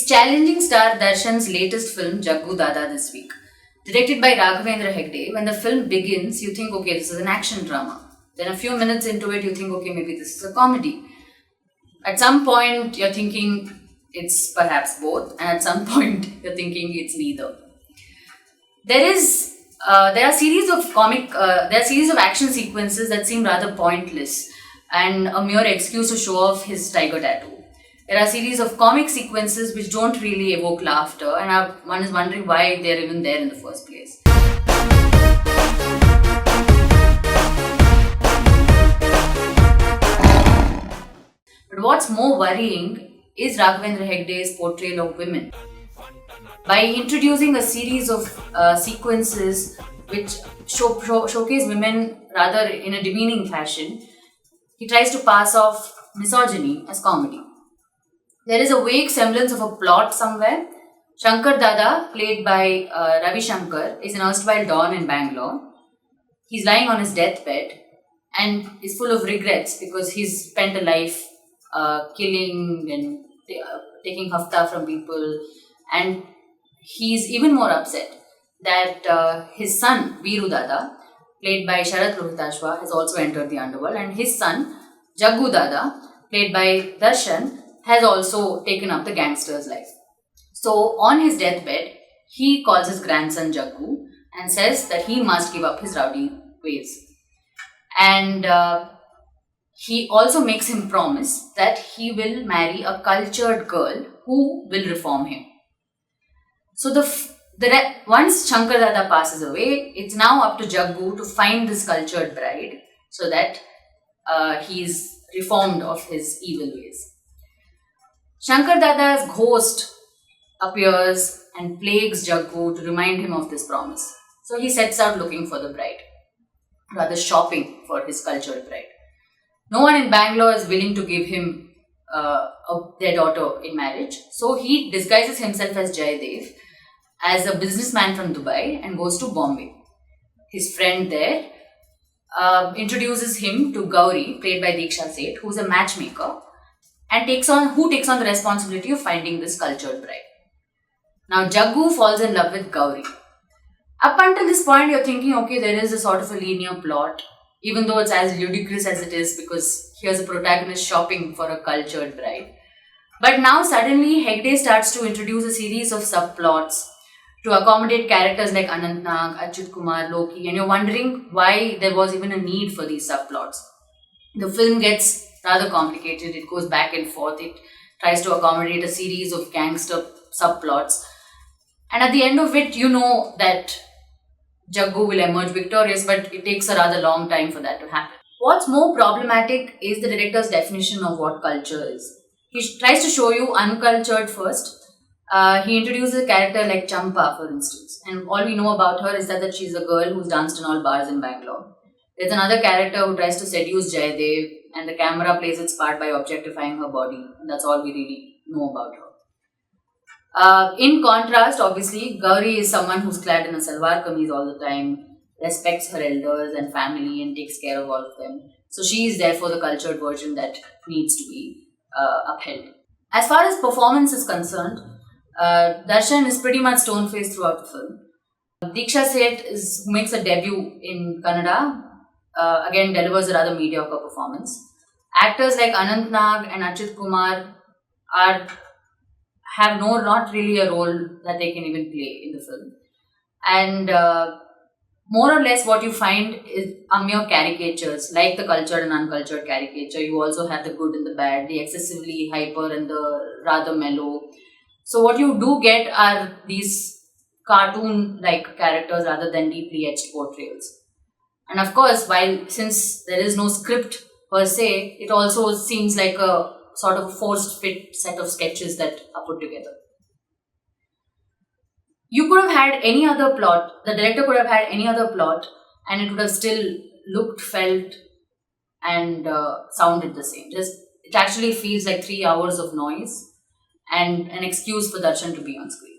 is challenging star Darshan's latest film Jaggu Dada this week. Directed by Raghavendra Hegde, when the film begins, you think, okay, this is an action drama. Then a few minutes into it, you think, okay, maybe this is a comedy. At some point, you're thinking it's perhaps both, and at some point, you're thinking it's neither. There are series of action sequences that seem rather pointless and a mere excuse to show off his tiger tattoo. There are a series of comic sequences which don't really evoke laughter, and one is wondering why they're even there in the first place. But what's more worrying is Raghavendra Hegde's portrayal of women. By introducing a series of sequences which showcase women rather in a demeaning fashion, he tries to pass off misogyny as comedy. There is a vague semblance of a plot somewhere. Shankar Dada, played by Ravi Shankar, is an erstwhile don in Bangalore. He's lying on his deathbed and is full of regrets because he's spent a life killing and taking hafta from people, and he's even more upset that his son Veeru Dada, played by Sharath Lohitashwa, has also entered the underworld, and his son Jaggu Dada, played by Darshan, has also taken up the gangster's life. So on his deathbed, he calls his grandson Jaggu and says that he must give up his rowdy ways. And he also makes him promise that he will marry a cultured girl who will reform him. So once Shankar Dada passes away, it's now up to Jaggu to find this cultured bride so that he's reformed of his evil ways. Shankar Dada's ghost appears and plagues Jaggu to remind him of this promise. So he sets out looking for the bride, rather shopping for his cultured bride. No one in Bangalore is willing to give him their daughter in marriage. So he disguises himself as Jayadev, as a businessman from Dubai, and goes to Bombay. His friend there introduces him to Gauri, played by Diksha Seth, who's a matchmaker, and who takes on the responsibility of finding this cultured bride. Now Jaggu falls in love with Gauri. Up until this point, you're thinking, okay, there is a sort of a linear plot, even though it's as ludicrous as it is because here's a protagonist shopping for a cultured bride. But now suddenly Hegde starts to introduce a series of subplots to accommodate characters like Anant Nag, Achyut Kumar, Loki, and you're wondering why there was even a need for these subplots. The film gets rather complicated. It goes back and forth. It tries to accommodate a series of gangster subplots. And at the end of it, you know that Jaggu will emerge victorious, but it takes a rather long time for that to happen. What's more problematic is the director's definition of what culture is. He tries to show you uncultured first. He introduces a character like Champa, for instance. And all we know about her is that she's a girl who's danced in all bars in Bangalore. There's another character who tries to seduce Jayadev, and the camera plays its part by objectifying her body. And that's all we really know about her. In contrast, obviously, Gauri is someone who's clad in a salwar kameez all the time, respects her elders and family, and takes care of all of them. So she is therefore the cultured version that needs to be upheld. As far as performance is concerned, Darshan is pretty much stone-faced throughout the film. Diksha Seth, who makes a debut in Kannada, again delivers a rather mediocre performance. Actors like Anant Nag and Achyut Kumar have not really a role that they can even play in the film. And more or less what you find are mere caricatures, like the cultured and uncultured caricature. You also have the good and the bad, the excessively hyper and the rather mellow. So what you do get are these cartoon-like characters rather than deeply etched portrayals. And of course, since there is no script per se, it also seems like a sort of forced fit set of sketches that are put together. You could have had any other plot, the director could have had any other plot, and it would have still looked, felt, and sounded the same. It actually feels like 3 hours of noise and an excuse for Darshan to be on screen.